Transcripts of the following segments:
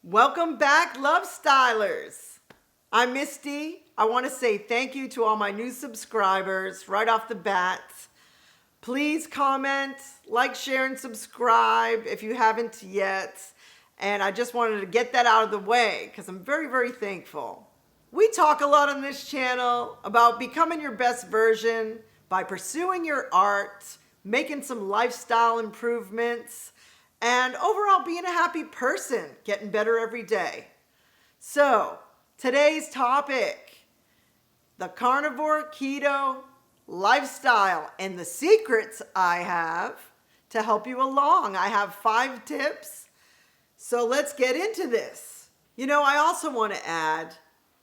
Welcome back, Lovestylers. I'm Misty. I want to say thank you to all my new subscribers right off the bat. Please comment, like, share, and subscribe if you haven't yet. And I just wanted to get that out of the way because I'm very, very thankful. We talk a lot on this channel about becoming your best version by pursuing your art, making some lifestyle improvements, and overall being a happy person, getting better every day. So, today's topic, the Carnivore Keto lifestyle and the secrets I have to help you along. I have 5 tips. So let's get into this. I also want to add,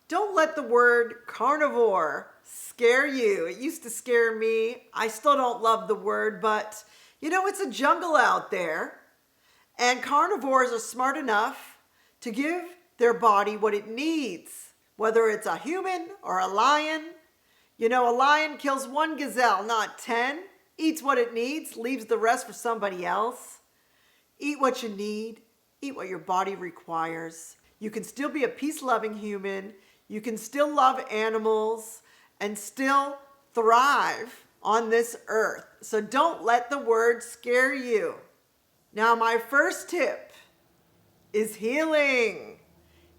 don't let the word carnivore scare you. It used to scare me. I still don't love the word, but it's a jungle out there. And carnivores are smart enough to give their body what it needs, whether it's a human or a lion. A lion kills 1 gazelle, not 10, eats what it needs, leaves the rest for somebody else. Eat what you need, eat what your body requires. You can still be a peace-loving human. You can still love animals and still thrive on this earth. So don't let the word scare you. Now, my first tip is healing.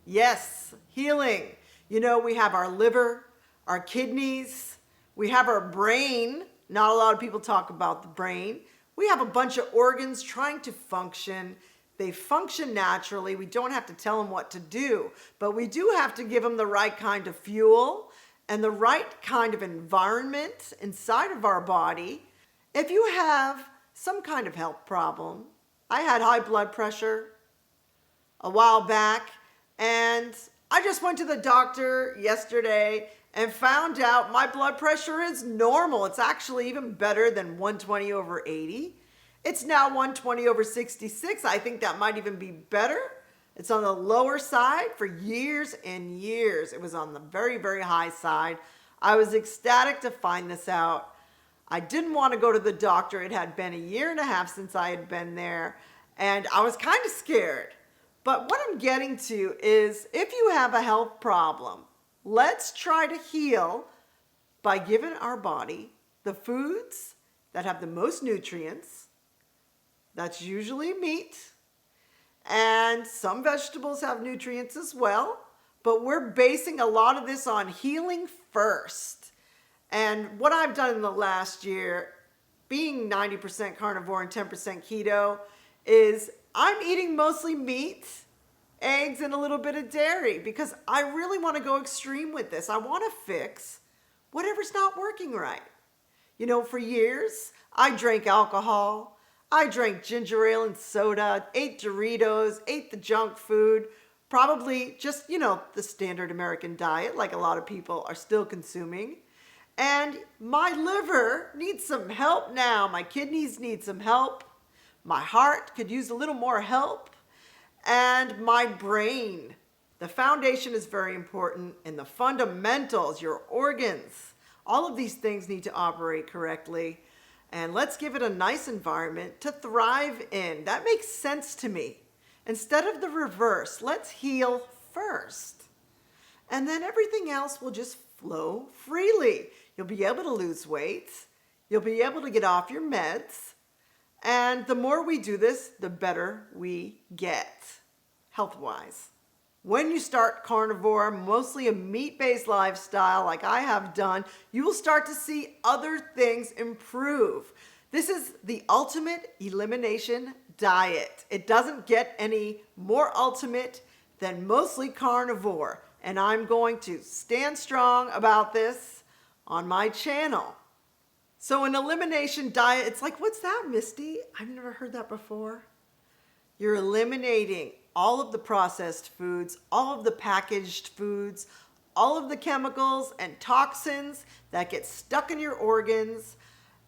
Yes, healing. We have our liver, our kidneys, we have our brain. Not a lot of people talk about the brain. We have a bunch of organs trying to function. They function naturally. We don't have to tell them what to do, but we do have to give them the right kind of fuel and the right kind of environment inside of our body. If you have some kind of health problem, I had high blood pressure a while back, and I just went to the doctor yesterday and found out my blood pressure is normal. It's actually even better than 120/80. It's now 120/66. I think that might even be better. It's on the lower side. For years and years, it was on the very, very high side. I was ecstatic to find this out. I didn't want to go to the doctor. It had been a year and a half since I had been there, and I was kind of scared. But what I'm getting to is, if you have a health problem, let's try to heal by giving our body the foods that have the most nutrients. That's usually meat, and some vegetables have nutrients as well, but we're basing a lot of this on healing first. And what I've done in the last year, being 90% carnivore and 10% keto, is I'm eating mostly meat, eggs, and a little bit of dairy because I really want to go extreme with this. I want to fix whatever's not working right. For years, I drank alcohol. I drank ginger ale and soda, ate Doritos, ate the junk food, probably just, the standard American diet like a lot of people are still consuming. And my liver needs some help now. My kidneys need some help. My heart could use a little more help. And my brain. The foundation is very important, and the fundamentals, your organs, all of these things need to operate correctly. And let's give it a nice environment to thrive in. That makes sense to me. Instead of the reverse, let's heal first. And then everything else will just flow freely. You'll be able to lose weight. You'll be able to get off your meds. And the more we do this, the better we get, health-wise. When you start carnivore, mostly a meat-based lifestyle like I have done, you will start to see other things improve. This is the ultimate elimination diet. It doesn't get any more ultimate than mostly carnivore. And I'm going to stand strong about this on my channel. So an elimination diet, it's like, what's that, Misty? I've never heard that before. You're eliminating all of the processed foods, all of the packaged foods, all of the chemicals and toxins that get stuck in your organs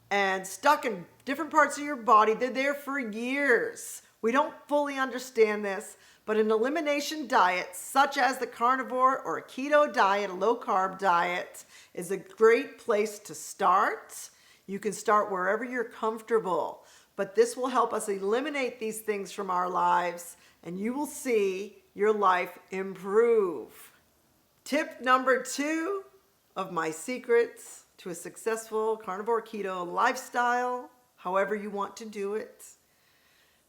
and stuck in different parts of your body. They're there for years. We don't fully understand this, but an elimination diet, such as the carnivore or a keto diet, a low-carb diet, is a great place to start. You can start wherever you're comfortable, but this will help us eliminate these things from our lives, and you will see your life improve. Tip number 2 of my secrets to a successful carnivore keto lifestyle, however you want to do it.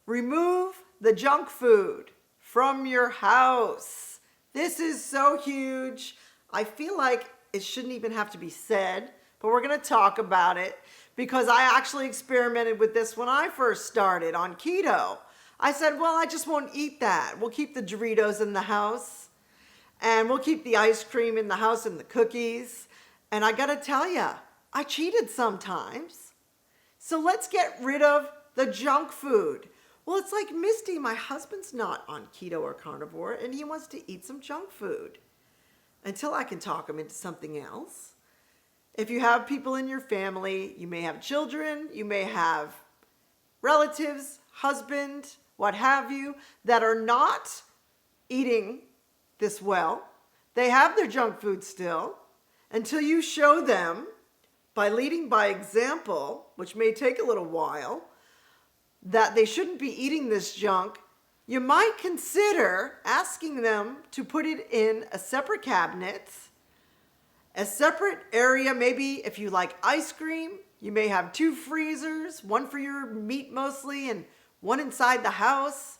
Remove the junk food from your house. This is so huge. I feel like it shouldn't even have to be said, but we're going to talk about it because I actually experimented with this when I first started on keto. I said, well, I just won't eat that. We'll keep the Doritos in the house, and we'll keep the ice cream in the house and the cookies. And I got to tell you, I cheated sometimes. So let's get rid of the junk food. Well, it's like, Misty, my husband's not on keto or carnivore, and he wants to eat some junk food until I can talk him into something else. If you have people in your family, you may have children, you may have relatives, husband, what have you, that are not eating this well. They have their junk food still. Until you show them, by leading by example, which may take a little while, that they shouldn't be eating this junk, you might consider asking them to put it in a separate cabinet, a separate area. Maybe if you like ice cream, you may have 2 freezers, one for your meat mostly and one inside the house.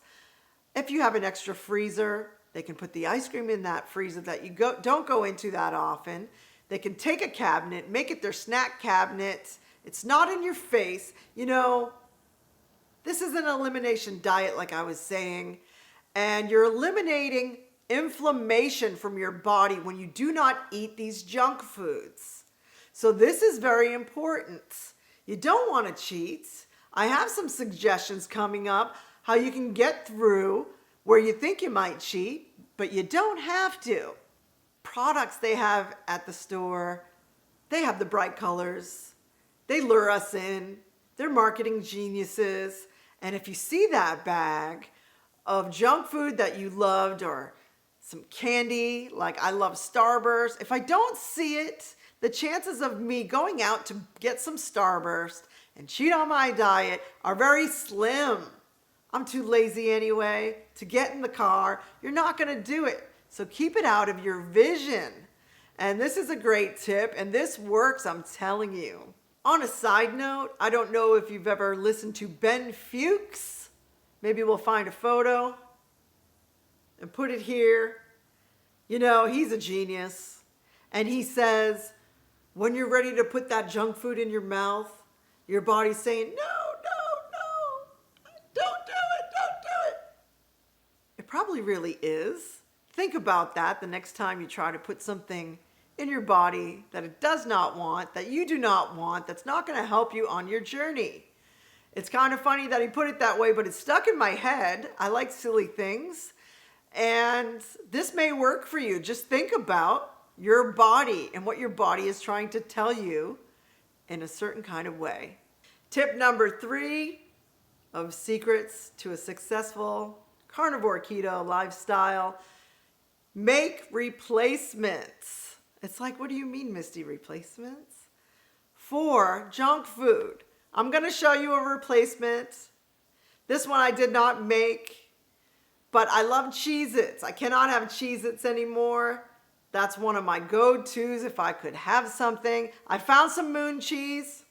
If you have an extra freezer, they can put the ice cream in that freezer that you don't go into that often. They can take a cabinet, make it their snack cabinet. It's not in your face. You know, this is an elimination diet, like I was saying, and you're eliminating inflammation from your body when you do not eat these junk foods. So this is very important. You don't want to cheat. I have some suggestions coming up how you can get through where you think you might cheat, but you don't have to. Products they have at the store, they have the bright colors. They lure us in. They're marketing geniuses. And if you see that bag of junk food that you loved or some candy, like I love Starburst, if I don't see it, the chances of me going out to get some Starburst and cheat on my diet are very slim. I'm too lazy anyway to get in the car. You're not going to do it. So keep it out of your vision. And this is a great tip, and this works, I'm telling you. On a side note, I don't know if you've ever listened to Ben Fuchs. Maybe we'll find a photo and put it here. You know, he's a genius. And he says, when you're ready to put that junk food in your mouth, your body's saying, no, don't do it. It probably really is. Think about that the next time you try to put something in your body that it does not want, that you do not want, that's not going to help you on your journey. It's kind of funny that he put it that way, but it's stuck in my head. I like silly things. And this may work for you. Just think about your body and what your body is trying to tell you in a certain kind of way. Tip number 3 of secrets to a successful carnivore keto lifestyle: make replacements. It's like, what do you mean, Misty, replacements? For junk food. I'm going to show you a replacement. This one I did not make, but I love Cheez-Its. I cannot have Cheez-Its anymore. That's one of my go-tos if I could have something. I found some moon cheese.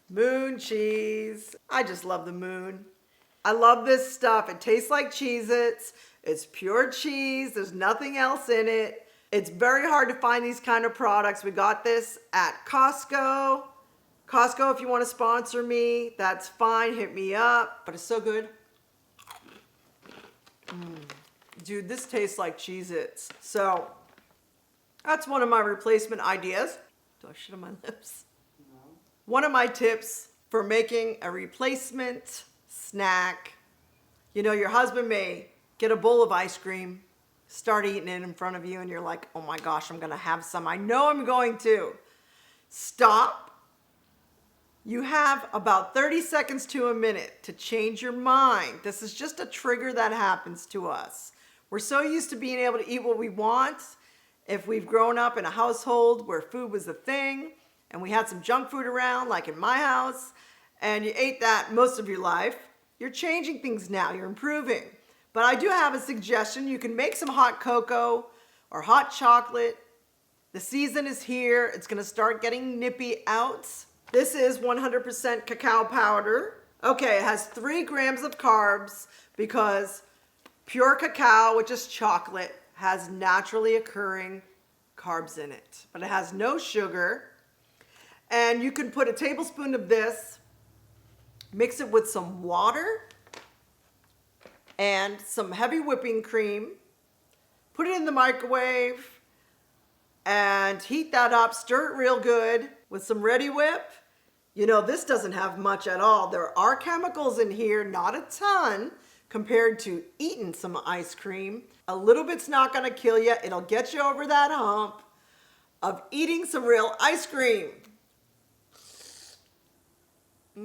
Moon cheese. I just love the moon. I love this stuff. It tastes like Cheez-Its. It's pure cheese. There's nothing else in it. It's very hard to find these kind of products. We got this at Costco. Costco, if you want to sponsor me, that's fine. Hit me up. But it's so good. Dude, this tastes like Cheez-Its. So that's one of my replacement ideas. Do I shit on my lips? No. One of my tips for making a replacement snack. You know, your husband may get a bowl of ice cream, start eating it in front of you, and you're like, oh my gosh, I'm going to have some. I know I'm going to. Stop. You have about 30 seconds to a minute to change your mind. This is just a trigger that happens to us. We're so used to being able to eat what we want. If we've grown up in a household where food was a thing and we had some junk food around, like in my house, and you ate that most of your life, you're changing things now. You're improving. But I do have a suggestion. You can make some hot cocoa or hot chocolate. The season is here. It's going to start getting nippy out. This is 100% cacao powder. Okay, it has 3 grams of carbs because pure cacao, which is chocolate, has naturally occurring carbs in it. But it has no sugar. And you can put a tablespoon of this, mix it with some water and some heavy whipping cream. Put it in the microwave and heat that up. Stir it real good with some Ready Whip. You know, this doesn't have much at all. There are chemicals in here, not a ton, compared to eating some ice cream. A little bit's not gonna kill you. It'll get you over that hump of eating some real ice cream. I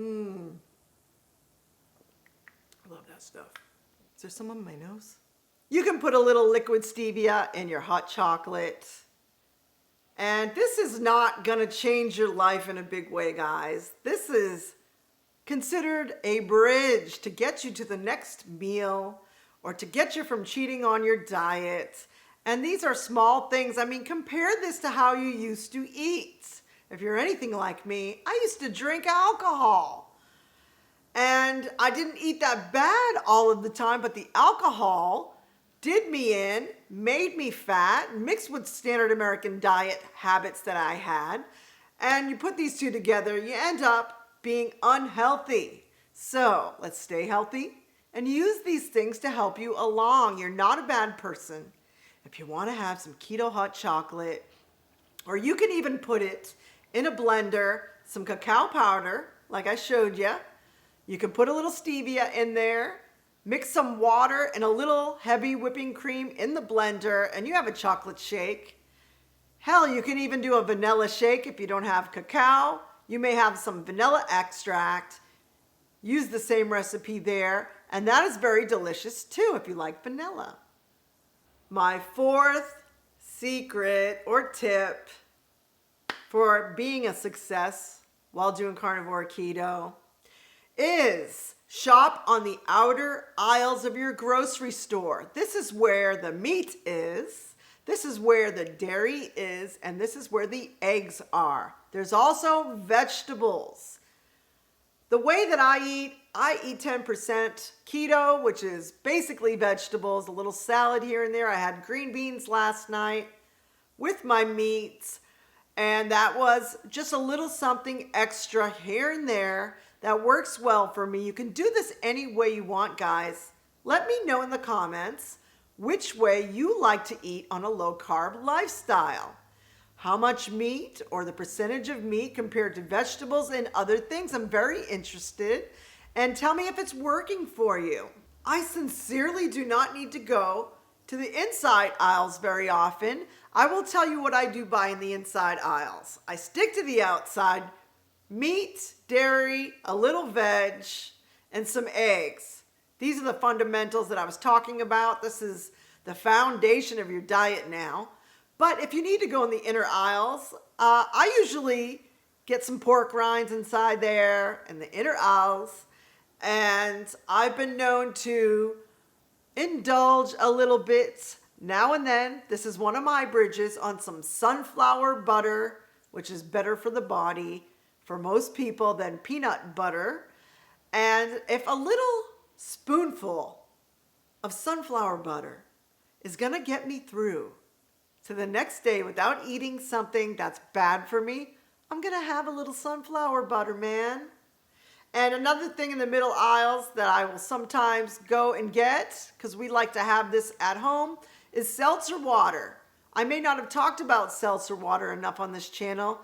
love that stuff. Is there some on my nose? You can put a little liquid stevia in your hot chocolate. And this is not gonna change your life in a big way, guys. This is considered a bridge to get you to the next meal or to get you from cheating on your diet. And these are small things. I mean, compare this to how you used to eat. If you're anything like me, I used to drink alcohol. And I didn't eat that bad all of the time, but the alcohol did me in, made me fat, mixed with standard American diet habits that I had. And you put these two together, you end up being unhealthy. So let's stay healthy and use these things to help you along. You're not a bad person. If you want to have some keto hot chocolate, or you can even put it in a blender, some cacao powder, like I showed you. You can put a little stevia in there, mix some water and a little heavy whipping cream in the blender, and you have a chocolate shake. Hell, you can even do a vanilla shake if you don't have cacao. You may have some vanilla extract. Use the same recipe there, and that is very delicious too if you like vanilla. My 4th secret or tip for being a success while doing carnivore keto is shop on the outer aisles of your grocery store. This is where the meat is, this is where the dairy is, and this is where the eggs are. There's also vegetables. The way that I eat 10% keto, which is basically vegetables, a little salad here and there. I had green beans last night with my meats, and that was just a little something extra here and there that works well for me. You can do this any way you want, guys. Let me know in the comments which way you like to eat on a low-carb lifestyle. How much meat or the percentage of meat compared to vegetables and other things. I'm very interested. And tell me if it's working for you. I sincerely do not need to go to the inside aisles very often. I will tell you what I do buy in the inside aisles. I stick to the outside. Meat, dairy, a little veg, and some eggs. These are the fundamentals that I was talking about. This is the foundation of your diet now. But if you need to go in the inner aisles, I usually get some pork rinds inside there in the inner aisles. And I've been known to indulge a little bit now and then. This is one of my bridges on some sunflower butter, which is better for the body for most people than peanut butter. And if a little spoonful of sunflower butter is gonna get me through to the next day without eating something that's bad for me, I'm gonna have a little sunflower butter, man. And another thing in the middle aisles that I will sometimes go and get, because we like to have this at home, is seltzer water. I may not have talked about seltzer water enough on this channel.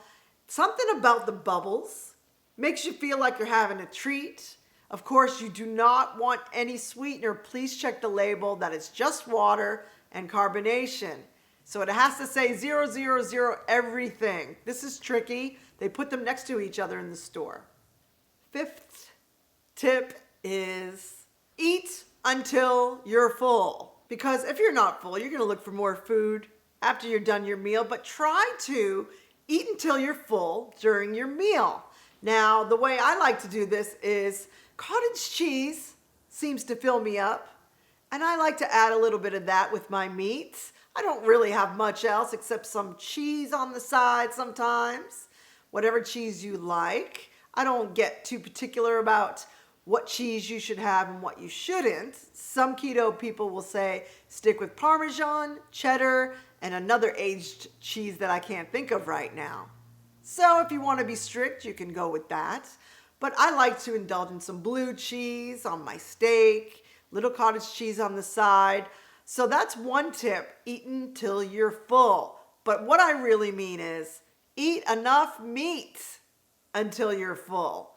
Something about the bubbles makes you feel like you're having a treat. Of course, you do not want any sweetener. Please check the label that it's just water and carbonation. So it has to say 000 everything. This is tricky. They put them next to each other in the store. 5th tip is eat until you're full. Because if you're not full, you're going to look for more food after you're done your meal. But try to eat until you're full during your meal. Now, the way I like to do this is cottage cheese seems to fill me up. And I like to add a little bit of that with my meats. I don't really have much else except some cheese on the side sometimes, whatever cheese you like. I don't get too particular about what cheese you should have and what you shouldn't. Some keto people will say stick with Parmesan, cheddar, and another aged cheese that I can't think of right now. So if you want to be strict, you can go with that. But I like to indulge in some blue cheese on my steak, little cottage cheese on the side. So that's one tip, eat until you're full. But what I really mean is eat enough meat until you're full.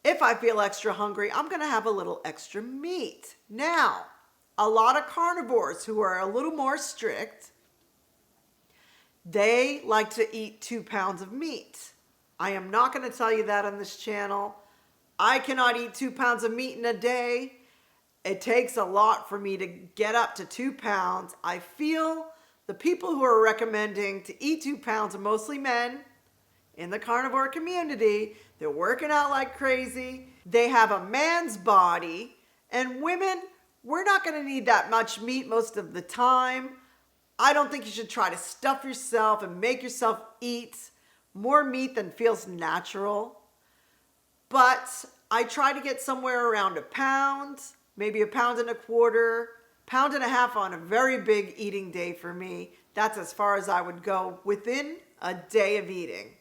If I feel extra hungry, I'm going to have a little extra meat. Now, a lot of carnivores who are a little more strict, they like to eat 2 pounds of meat. I am not going to tell you that on this channel. I cannot eat 2 pounds of meat in a day. It takes a lot for me to get up to 2 pounds. I feel the people who are recommending to eat 2 pounds are mostly men in the carnivore community. They're working out like crazy. They have a man's body. And women, we're not going to need that much meat most of the time. I don't think you should try to stuff yourself and make yourself eat more meat than feels natural. But I try to get somewhere around a pound, maybe 1.25 pounds, 1.5 pounds on a very big eating day for me. That's as far as I would go within a day of eating.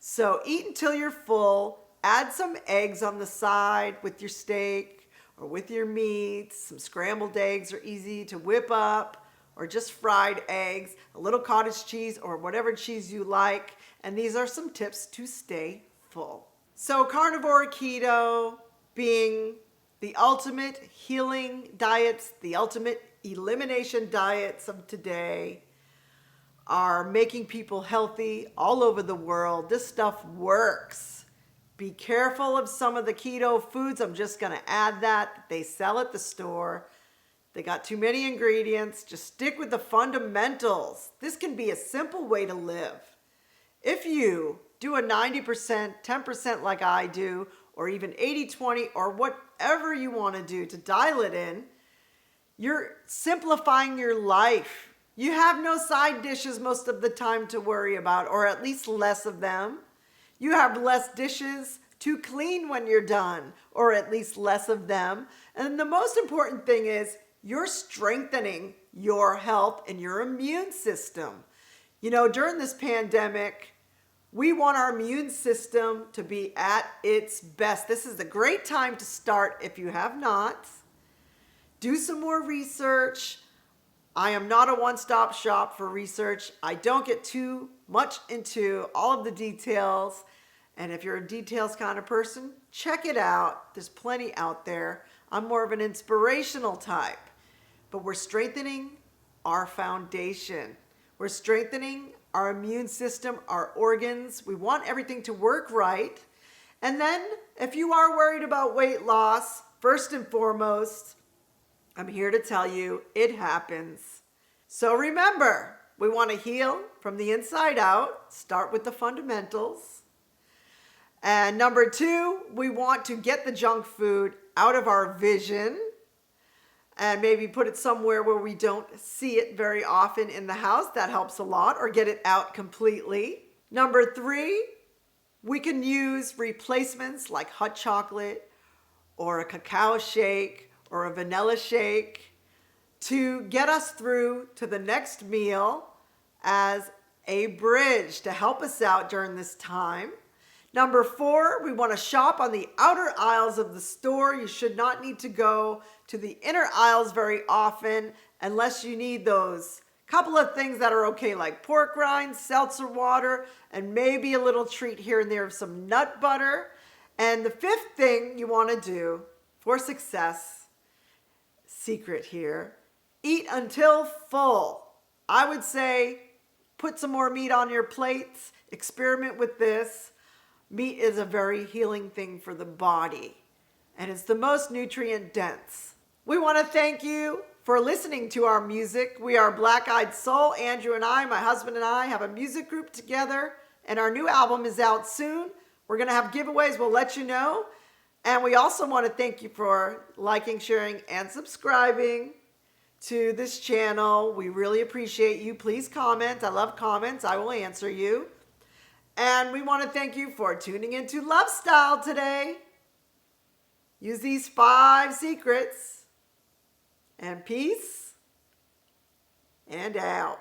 So eat until you're full. Add some eggs on the side with your steak or with your meat. Some scrambled eggs are easy to whip up, or just fried eggs, a little cottage cheese or whatever cheese you like. And these are some tips to stay full. So carnivore keto being the ultimate healing diets, the ultimate elimination diets of today, are making people healthy all over the world. This stuff works. Be careful of some of the keto foods. I'm just going to add that. They sell at the store. They got too many ingredients. Just stick with the fundamentals. This can be a simple way to live. If you do a 90%, 10% like I do, or even 80-20, or whatever you want to do to dial it in, you're simplifying your life. You have no side dishes most of the time to worry about, or at least less of them. You have less dishes to clean when you're done, or at least less of them. And the most important thing is you're strengthening your health and your immune system. You know, during this pandemic, we want our immune system to be at its best. This is a great time to start if you have not. Do some more research. I am not a one-stop shop for research. I don't get too much into all of the details. And if you're a details kind of person, check it out. There's plenty out there. I'm more of an inspirational type. But we're strengthening our foundation. We're strengthening our immune system, our organs. We want everything to work right. And then if you are worried about weight loss, first and foremost, I'm here to tell you it happens. So remember, we want to heal from the inside out. Start with the fundamentals. And number 2, we want to get the junk food out of our vision and maybe put it somewhere where we don't see it very often in the house. That helps a lot, or get it out completely. Number 3, we can use replacements like hot chocolate or a cacao shake or a vanilla shake to get us through to the next meal as a bridge to help us out during this time. Number 4, we want to shop on the outer aisles of the store. You should not need to go to the inner aisles very often unless you need those couple of things that are okay, like pork rinds, seltzer water, and maybe a little treat here and there of some nut butter. And the 5th thing you want to do for success, secret here, eat until full. I would say put some more meat on your plates, experiment with this. Meat is a very healing thing for the body, and it's the most nutrient dense. We want to thank you for listening to our music. We are Black Eyed Soul. Andrew and I, my husband and I, have a music group together, and our new album is out soon. We're going to have giveaways. We'll let you know. And we also want to thank you for liking, sharing, and subscribing to this channel. We really appreciate you. Please comment. I love comments. I will answer you. And we want to thank you for tuning into Lovestyle today. Use these 5 secrets. And peace and out.